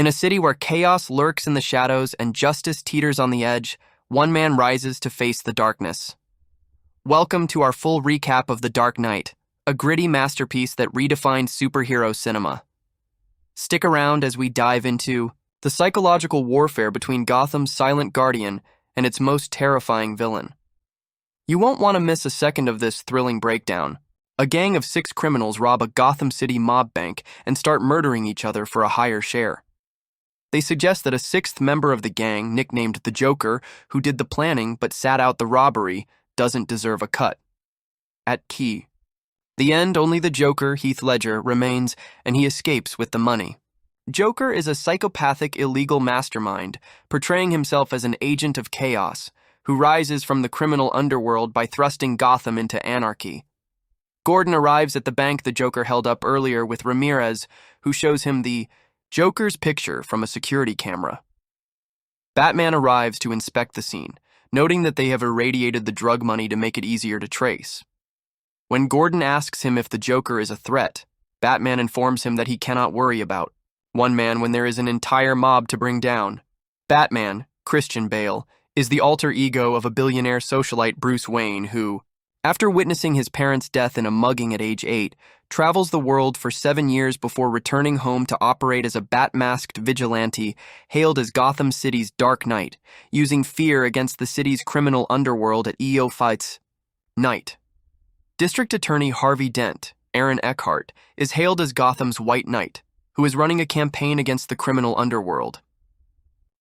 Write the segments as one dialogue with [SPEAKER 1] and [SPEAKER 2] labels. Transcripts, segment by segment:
[SPEAKER 1] In a city where chaos lurks in the shadows and justice teeters on the edge, one man rises to face the darkness. Welcome to our full recap of The Dark Knight, a gritty masterpiece that redefined superhero cinema. Stick around as we dive into the psychological warfare between Gotham's silent guardian and its most terrifying villain. You won't want to miss a second of this thrilling breakdown. A gang of 6 criminals rob a Gotham City mob bank and start murdering each other for a higher share. They suggest that a 6th member of the gang, nicknamed the Joker, who did the planning but sat out the robbery, doesn't deserve a cut. At key. The end, only the Joker, Heath Ledger, remains, and he escapes with the money. Joker is a psychopathic illegal mastermind, portraying himself as an agent of chaos, who rises from the criminal underworld by thrusting Gotham into anarchy. Gordon arrives at the bank the Joker held up earlier with Ramirez, who shows him the Joker's picture from a security camera. Batman arrives to inspect the scene, noting that they have irradiated the drug money to make it easier to trace. When Gordon asks him if the Joker is a threat, Batman informs him that he cannot worry about one man when there is an entire mob to bring down. Batman, Christian Bale, is the alter ego of a billionaire socialite Bruce Wayne who, after witnessing his parents' death in a mugging at age 8, travels the world for 7 years before returning home to operate as a bat-masked vigilante hailed as Gotham City's Dark Knight, using fear against the city's criminal underworld at EO Fights Night. District Attorney Harvey Dent, Aaron Eckhart, is hailed as Gotham's White Knight, who is running a campaign against the criminal underworld.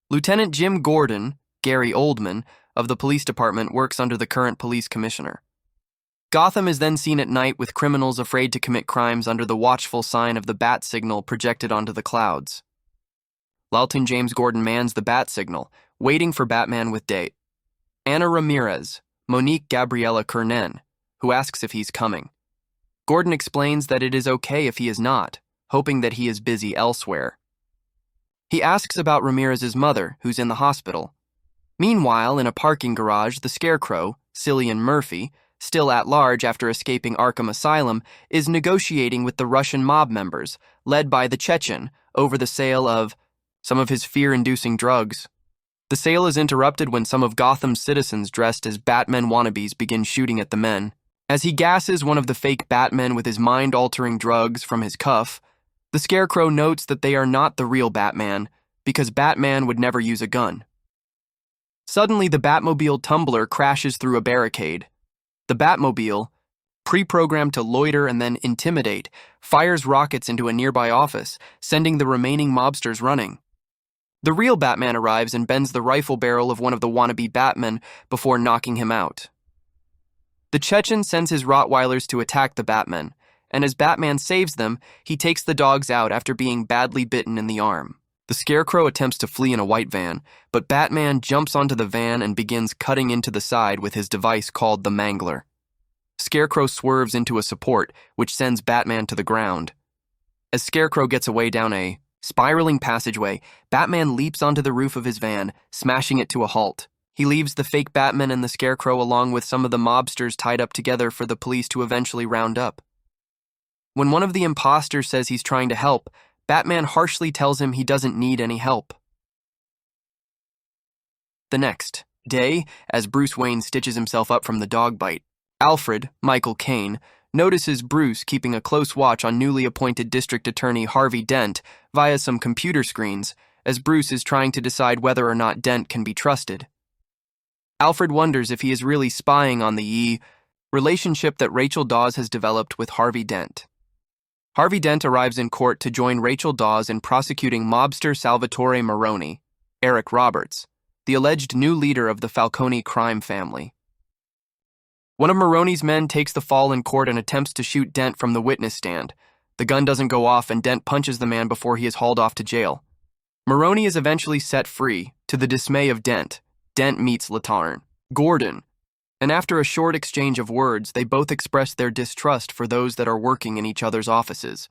[SPEAKER 1] Lieutenant Jim Gordon, Gary Oldman, of the police department works under the current police commissioner. Gotham is then seen at night with criminals afraid to commit crimes under the watchful sign of the bat signal projected onto the clouds. Lieutenant James Gordon mans the bat signal, waiting for Batman with day. Anna Ramirez, Monique Gabriella Kernen, who asks if he's coming. Gordon explains that it is okay if he is not, hoping that he is busy elsewhere. He asks about Ramirez's mother, who's in the hospital. Meanwhile, in a parking garage, the Scarecrow, Cillian Murphy, still at large after escaping Arkham Asylum, is negotiating with the Russian mob members, led by the Chechen, over the sale of some of his fear-inducing drugs. The sale is interrupted when some of Gotham's citizens dressed as Batman wannabes begin shooting at the men. As he gasses one of the fake Batmen with his mind-altering drugs from his cuff, the Scarecrow notes that they are not the real Batman, because Batman would never use a gun. Suddenly, the Batmobile tumbler crashes through a barricade. The Batmobile, pre-programmed to loiter and then intimidate, fires rockets into a nearby office, sending the remaining mobsters running. The real Batman arrives and bends the rifle barrel of one of the wannabe Batmen before knocking him out. The Chechen sends his Rottweilers to attack the Batmen, and as Batman saves them, he takes the dogs out after being badly bitten in the arm. The Scarecrow attempts to flee in a white van, but Batman jumps onto the van and begins cutting into the side with his device called the Mangler. Scarecrow swerves into a support, which sends Batman to the ground. As Scarecrow gets away down a spiraling passageway, Batman leaps onto the roof of his van, smashing it to a halt. He leaves the fake Batman and the Scarecrow along with some of the mobsters tied up together for the police to eventually round up. When one of the imposters says he's trying to help, Batman harshly tells him he doesn't need any help. The next day, as Bruce Wayne stitches himself up from the dog bite, Alfred, Michael Caine, notices Bruce keeping a close watch on newly appointed District Attorney Harvey Dent via some computer screens, as Bruce is trying to decide whether or not Dent can be trusted. Alfred wonders if he is really spying on the relationship that Rachel Dawes has developed with Harvey Dent. Harvey Dent arrives in court to join Rachel Dawes in prosecuting mobster Salvatore Maroni, Eric Roberts, the alleged new leader of the Falcone crime family. One of Maroni's men takes the fall in court and attempts to shoot Dent from the witness stand. The gun doesn't go off and Dent punches the man before he is hauled off to jail. Maroni is eventually set free, to the dismay of Dent. Dent meets Lieutenant Gordon, and after a short exchange of words, they both express their distrust for those that are working in each other's offices.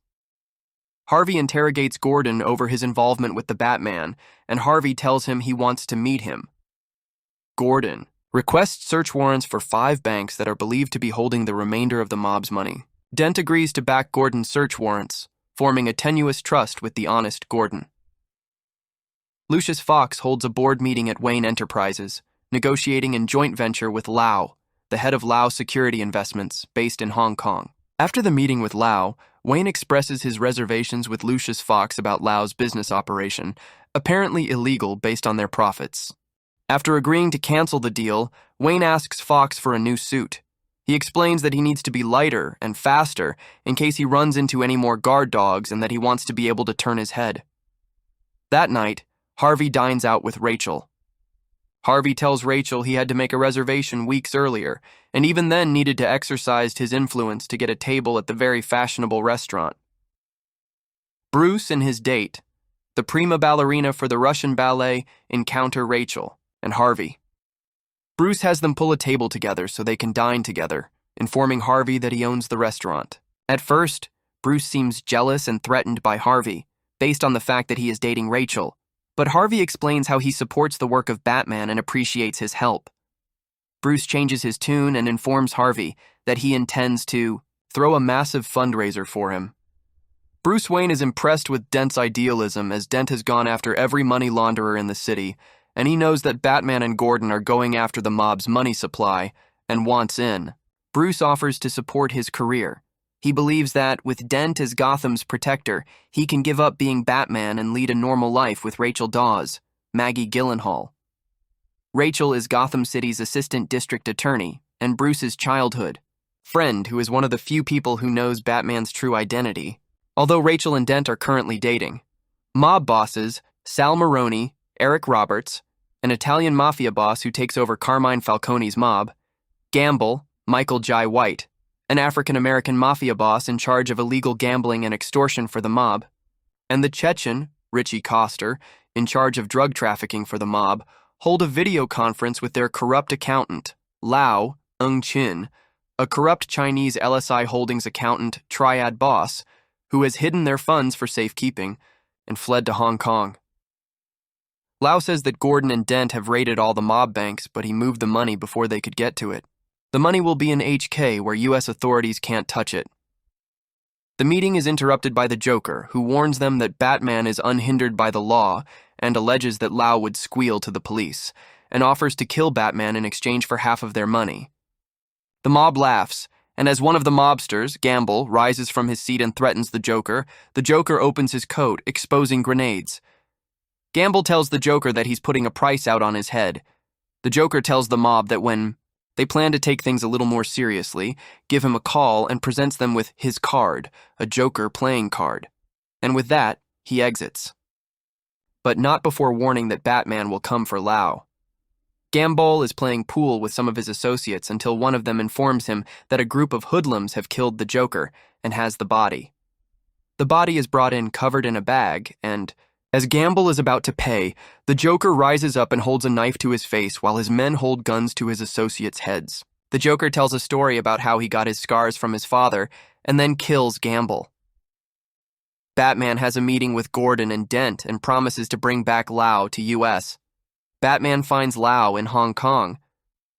[SPEAKER 1] Harvey interrogates Gordon over his involvement with the Batman, and Harvey tells him he wants to meet him. Gordon requests search warrants for 5 banks that are believed to be holding the remainder of the mob's money. Dent agrees to back Gordon's search warrants, forming a tenuous trust with the honest Gordon. Lucius Fox holds a board meeting at Wayne Enterprises, negotiating a joint venture with Lau, the head of Lau Security Investments, based in Hong Kong. After the meeting with Lau, Wayne expresses his reservations with Lucius Fox about Lau's business operation, apparently illegal based on their profits. After agreeing to cancel the deal, Wayne asks Fox for a new suit. He explains that he needs to be lighter and faster in case he runs into any more guard dogs and that he wants to be able to turn his head. That night, Harvey dines out with Rachel. Harvey tells Rachel he had to make a reservation weeks earlier, and even then needed to exercise his influence to get a table at the very fashionable restaurant. Bruce and his date, the prima ballerina for the Russian ballet, encounter Rachel and Harvey. Bruce has them pull a table together so they can dine together, informing Harvey that he owns the restaurant. At first, Bruce seems jealous and threatened by Harvey, based on the fact that he is dating Rachel, but Harvey explains how he supports the work of Batman and appreciates his help. Bruce changes his tune and informs Harvey that he intends to throw a massive fundraiser for him. Bruce Wayne is impressed with Dent's idealism, as Dent has gone after every money launderer in the city, and he knows that Batman and Gordon are going after the mob's money supply and wants in. Bruce offers to support his career. He believes that, with Dent as Gotham's protector, he can give up being Batman and lead a normal life with Rachel Dawes, Maggie Gyllenhaal. Rachel is Gotham City's assistant district attorney and Bruce's childhood friend, who is one of the few people who knows Batman's true identity. Although Rachel and Dent are currently dating, mob bosses Sal Maroni, Eric Roberts, an Italian mafia boss who takes over Carmine Falcone's mob, Gamble, Michael Jai White, an African-American mafia boss in charge of illegal gambling and extortion for the mob, and the Chechen, Richie Coster, in charge of drug trafficking for the mob, hold a video conference with their corrupt accountant, Lau Eng-chin, a corrupt Chinese LSI Holdings accountant triad boss who has hidden their funds for safekeeping and fled to Hong Kong. Lau says that Gordon and Dent have raided all the mob banks, but he moved the money before they could get to it. The money will be in HK, where U.S. authorities can't touch it. The meeting is interrupted by the Joker, who warns them that Batman is unhindered by the law and alleges that Lau would squeal to the police, and offers to kill Batman in exchange for half of their money. The mob laughs, and as one of the mobsters, Gamble, rises from his seat and threatens the Joker opens his coat, exposing grenades. Gamble tells the Joker that he's putting a price out on his head. The Joker tells the mob that when they plan to take things a little more seriously, give him a call and presents them with his card, a Joker playing card. And with that, he exits. But not before warning that Batman will come for Lau. Gamble is playing pool with some of his associates until one of them informs him that a group of hoodlums have killed the Joker and has the body. The body is brought in covered in a bag, and as Gamble is about to pay, the Joker rises up and holds a knife to his face while his men hold guns to his associates' heads. The Joker tells a story about how he got his scars from his father and then kills Gamble. Batman has a meeting with Gordon and Dent and promises to bring back Lau to U.S. Batman finds Lau in Hong Kong.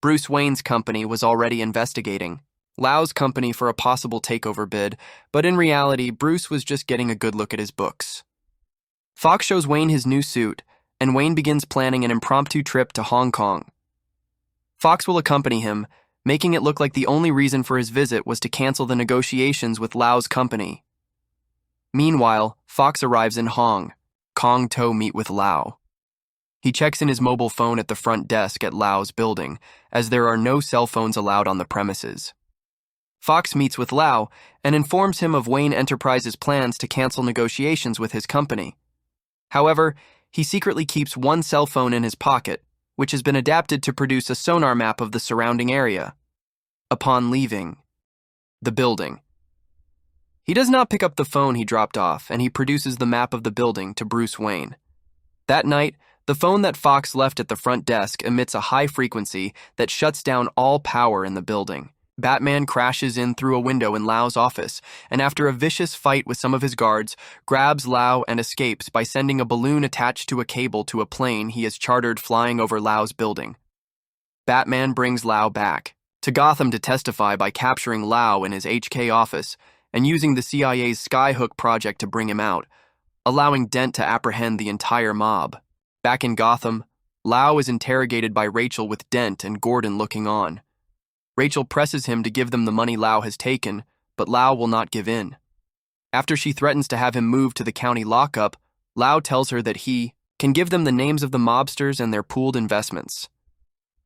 [SPEAKER 1] Bruce Wayne's company was already investigating Lau's company for a possible takeover bid, but in reality, Bruce was just getting a good look at his books. Fox shows Wayne his new suit, and Wayne begins planning an impromptu trip to Hong Kong. Fox will accompany him, making it look like the only reason for his visit was to cancel the negotiations with Lau's company. Meanwhile, Fox arrives in Hong Kong to meet with Lau. He checks in his mobile phone at the front desk at Lau's building, as there are no cell phones allowed on the premises. Fox meets with Lau and informs him of Wayne Enterprises' plans to cancel negotiations with his company. However, he secretly keeps one cell phone in his pocket, which has been adapted to produce a sonar map of the surrounding area. Upon leaving the building, he does not pick up the phone he dropped off, and he produces the map of the building to Bruce Wayne. That night, the phone that Fox left at the front desk emits a high frequency that shuts down all power in the building. Batman crashes in through a window in Lau's office, and after a vicious fight with some of his guards, grabs Lau and escapes by sending a balloon attached to a cable to a plane he has chartered flying over Lau's building. Batman brings Lau back to Gotham to testify by capturing Lau in his HK office and using the CIA's Skyhook project to bring him out, allowing Dent to apprehend the entire mob. Back in Gotham, Lau is interrogated by Rachel with Dent and Gordon looking on. Rachel presses him to give them the money Lau has taken, but Lau will not give in. After she threatens to have him moved to the county lockup, Lau tells her that he can give them the names of the mobsters and their pooled investments.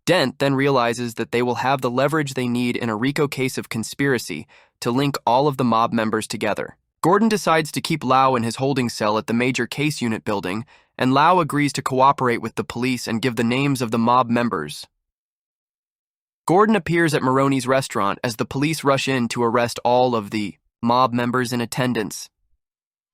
[SPEAKER 1] Dent then realizes that they will have the leverage they need in a RICO case of conspiracy to link all of the mob members together. Gordon decides to keep Lau in his holding cell at the major case unit building, and Lau agrees to cooperate with the police and give the names of the mob members. Gordon appears at Maroney's restaurant as the police rush in to arrest all of the mob members in attendance.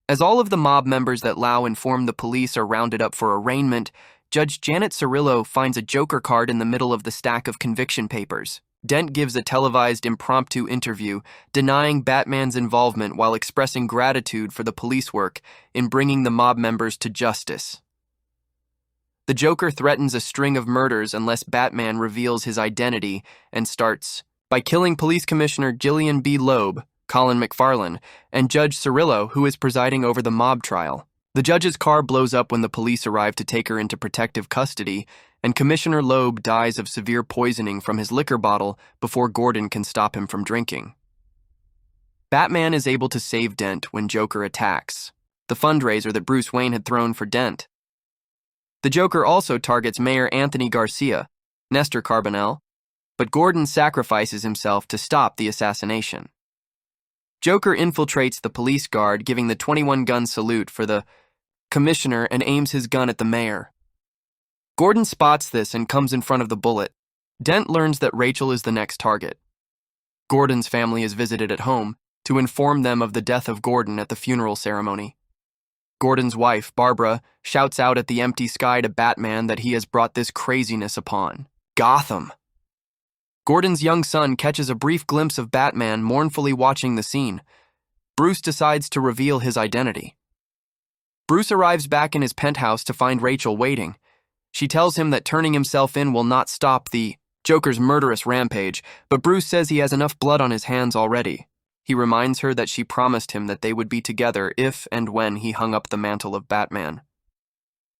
[SPEAKER 1] As all of the mob members that Lau informed the police are rounded up for arraignment, Judge Janet Cirillo finds a Joker card in the middle of the stack of conviction papers. Dent gives a televised impromptu interview, denying Batman's involvement while expressing gratitude for the police work in bringing the mob members to justice. The Joker threatens a string of murders unless Batman reveals his identity and starts by killing Police Commissioner Gillian B. Loeb, Colin McFarlane, and Judge Cirillo, who is presiding over the mob trial. The judge's car blows up when the police arrive to take her into protective custody, and Commissioner Loeb dies of severe poisoning from his liquor bottle before Gordon can stop him from drinking. Batman is able to save Dent when Joker attacks, the fundraiser that Bruce Wayne had thrown for Dent. The Joker also targets Mayor Anthony Garcia, Nestor Carbonell, but Gordon sacrifices himself to stop the assassination. Joker infiltrates the police guard, giving the 21-gun salute for the commissioner and aims his gun at the mayor. Gordon spots this and comes in front of the bullet. Dent learns that Rachel is the next target. Gordon's family is visited at home to inform them of the death of Gordon at the funeral ceremony. Gordon's wife, Barbara, shouts out at the empty sky to Batman that he has brought this craziness upon Gotham. Gordon's young son catches a brief glimpse of Batman mournfully watching the scene. Bruce decides to reveal his identity. Bruce arrives back in his penthouse to find Rachel waiting. She tells him that turning himself in will not stop the Joker's murderous rampage, but Bruce says he has enough blood on his hands already. He reminds her that she promised him that they would be together if and when he hung up the mantle of Batman.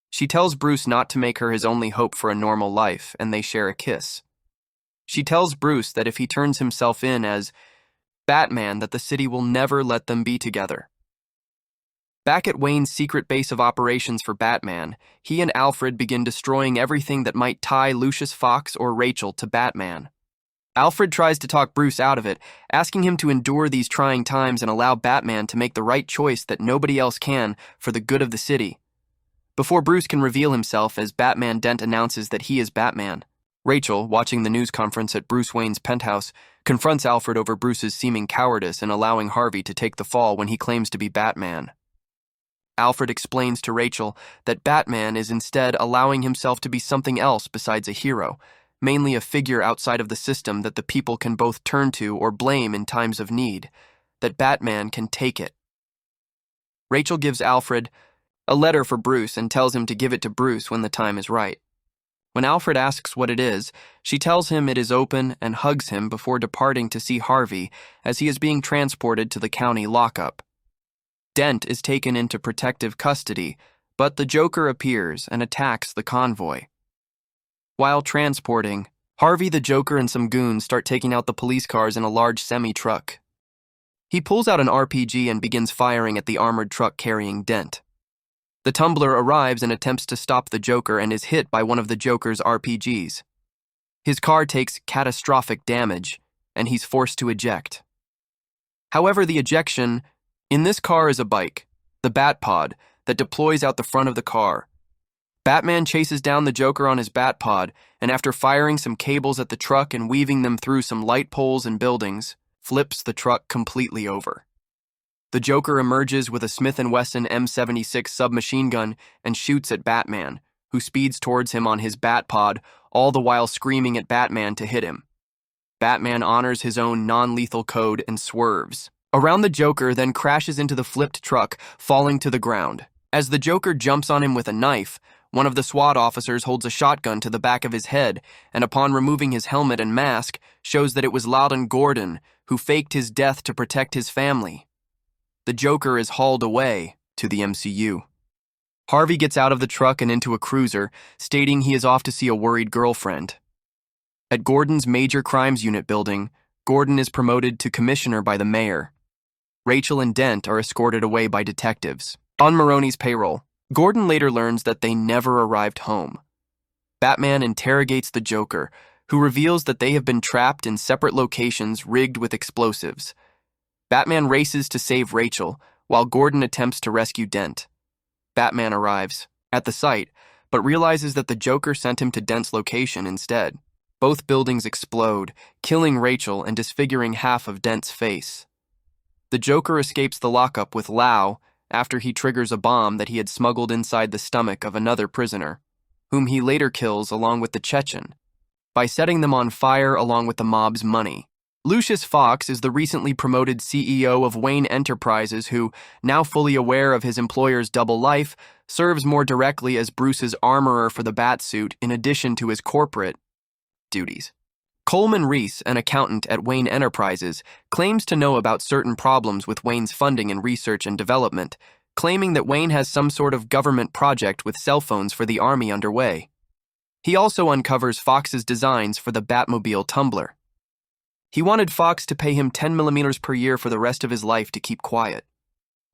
[SPEAKER 1] She tells Bruce not to make her his only hope for a normal life, and they share a kiss. She tells Bruce that if he turns himself in as Batman, that the city will never let them be together. Back at Wayne's secret base of operations for Batman, he and Alfred begin destroying everything that might tie Lucius Fox or Rachel to Batman. Alfred tries to talk Bruce out of it, asking him to endure these trying times and allow Batman to make the right choice that nobody else can for the good of the city. Before Bruce can reveal himself as Batman, Dent announces that he is Batman. Rachel, watching the news conference at Bruce Wayne's penthouse, confronts Alfred over Bruce's seeming cowardice in allowing Harvey to take the fall when he claims to be Batman. Alfred explains to Rachel that Batman is instead allowing himself to be something else besides a hero, mainly a figure outside of the system that the people can both turn to or blame in times of need, that Batman can take it. Rachel gives Alfred a letter for Bruce and tells him to give it to Bruce when the time is right. When Alfred asks what it is, she tells him it is open and hugs him before departing to see Harvey as he is being transported to the county lockup. Dent is taken into protective custody, but the Joker appears and attacks the convoy. While transporting, Harvey, the Joker, and some goons start taking out the police cars in a large semi-truck. He pulls out an RPG and begins firing at the armored truck carrying Dent. The Tumbler arrives and attempts to stop the Joker and is hit by one of the Joker's RPGs. His car takes catastrophic damage, and he's forced to eject. However, the ejection in this car is a bike, the Bat-Pod, that deploys out the front of the car. Batman chases down the Joker on his Bat-Pod, and after firing some cables at the truck and weaving them through some light poles and buildings, flips the truck completely over. The Joker emerges with a Smith & Wesson M76 submachine gun and shoots at Batman, who speeds towards him on his Bat-Pod, all the while screaming at Batman to hit him. Batman honors his own non-lethal code and swerves. Around the Joker then crashes into the flipped truck, falling to the ground. As the Joker jumps on him with a knife, one of the SWAT officers holds a shotgun to the back of his head, and upon removing his helmet and mask, shows that it was Loudon Gordon, who faked his death to protect his family. The Joker is hauled away to the MCU. Harvey gets out of the truck and into a cruiser, stating he is off to see a worried girlfriend. At Gordon's Major Crimes Unit building, Gordon is promoted to commissioner by the mayor. Rachel and Dent are escorted away by detectives. On Maroney's payroll, Gordon later learns that they never arrived home. Batman interrogates the Joker, who reveals that they have been trapped in separate locations rigged with explosives. Batman races to save Rachel, while Gordon attempts to rescue Dent. Batman arrives at the site, but realizes that the Joker sent him to Dent's location instead. Both buildings explode, killing Rachel and disfiguring half of Dent's face. The Joker escapes the lockup with Lau after he triggers a bomb that he had smuggled inside the stomach of another prisoner, whom he later kills along with the Chechen, by setting them on fire along with the mob's money. Lucius Fox is the recently promoted CEO of Wayne Enterprises who, now fully aware of his employer's double life, serves more directly as Bruce's armorer for the Batsuit in addition to his corporate duties. Coleman Reese, an accountant at Wayne Enterprises, claims to know about certain problems with Wayne's funding and research and development, claiming that Wayne has some sort of government project with cell phones for the army underway. He also uncovers Fox's designs for the Batmobile tumbler. He wanted Fox to pay him 10 millimeters per year for the rest of his life to keep quiet.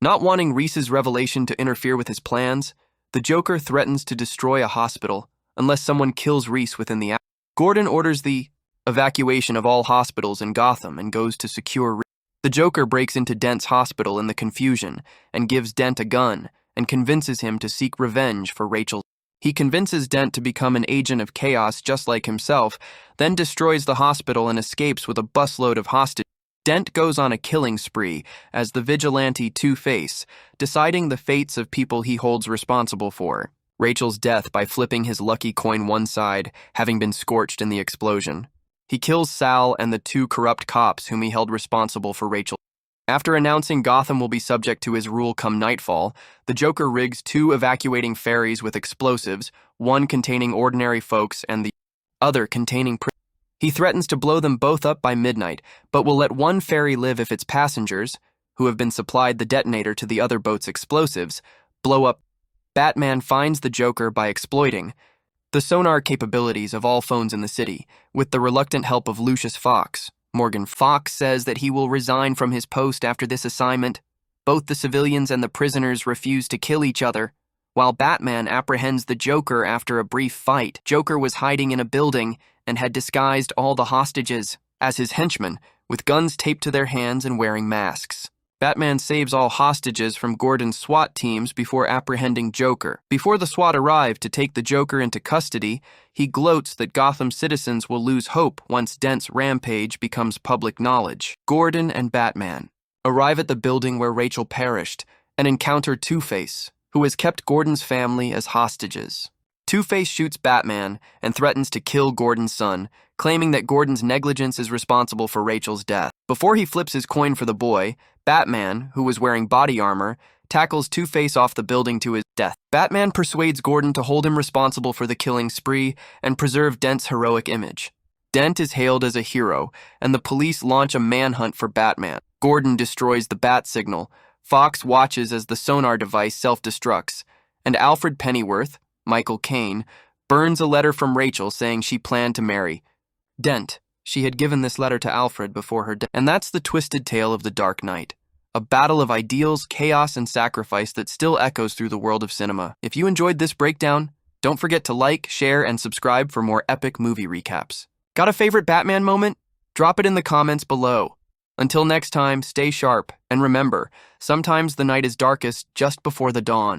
[SPEAKER 1] Not wanting Reese's revelation to interfere with his plans, the Joker threatens to destroy a hospital unless someone kills Reese within the hour. Gordon orders the evacuation of all hospitals in Gotham and goes to secure Reese. The Joker breaks into Dent's hospital in the confusion and gives Dent a gun and convinces him to seek revenge for Rachel. He convinces Dent to become an agent of chaos just like himself, then destroys the hospital and escapes with a busload of hostages. Dent goes on a killing spree as the vigilante Two-Face, deciding the fates of people he holds responsible for. Rachel's death by flipping his lucky coin one side, having been scorched in the explosion. He kills Sal and the two corrupt cops whom he held responsible for Rachel. After announcing Gotham will be subject to his rule come nightfall, the Joker rigs two evacuating ferries with explosives, one containing ordinary folks and the other containing prisoners. He threatens to blow them both up by midnight, but will let one ferry live if its passengers, who have been supplied the detonator to the other boat's explosives, blow up. Batman finds the Joker by exploiting the sonar capabilities of all phones in the city, with the reluctant help of Lucius Fox. Morgan Fox says that he will resign from his post after this assignment. Both the civilians and the prisoners refuse to kill each other, while Batman apprehends the Joker after a brief fight. Joker was hiding in a building and had disguised all the hostages as his henchmen, with guns taped to their hands and wearing masks. Batman saves all hostages from Gordon's SWAT teams before apprehending Joker. Before the SWAT arrive to take the Joker into custody, he gloats that Gotham citizens will lose hope once Dent's rampage becomes public knowledge. Gordon and Batman arrive at the building where Rachel perished and encounter Two-Face, who has kept Gordon's family as hostages. Two-Face shoots Batman and threatens to kill Gordon's son, claiming that Gordon's negligence is responsible for Rachel's death. Before he flips his coin for the boy, Batman, who was wearing body armor, tackles Two-Face off the building to his death. Batman persuades Gordon to hold him responsible for the killing spree and preserve Dent's heroic image. Dent is hailed as a hero, and the police launch a manhunt for Batman. Gordon destroys the bat signal. Fox watches as the sonar device self-destructs, and Alfred Pennyworth, Michael Caine, burns a letter from Rachel saying she planned to marry Dent. She had given this letter to Alfred before her death. And that's the twisted tale of the Dark Knight, a battle of ideals, chaos, and sacrifice that still echoes through the world of cinema. If you enjoyed this breakdown, don't forget to like, share, and subscribe for more epic movie recaps. Got a favorite Batman moment? Drop it in the comments below. Until next time, stay sharp, and remember, sometimes the night is darkest just before the dawn.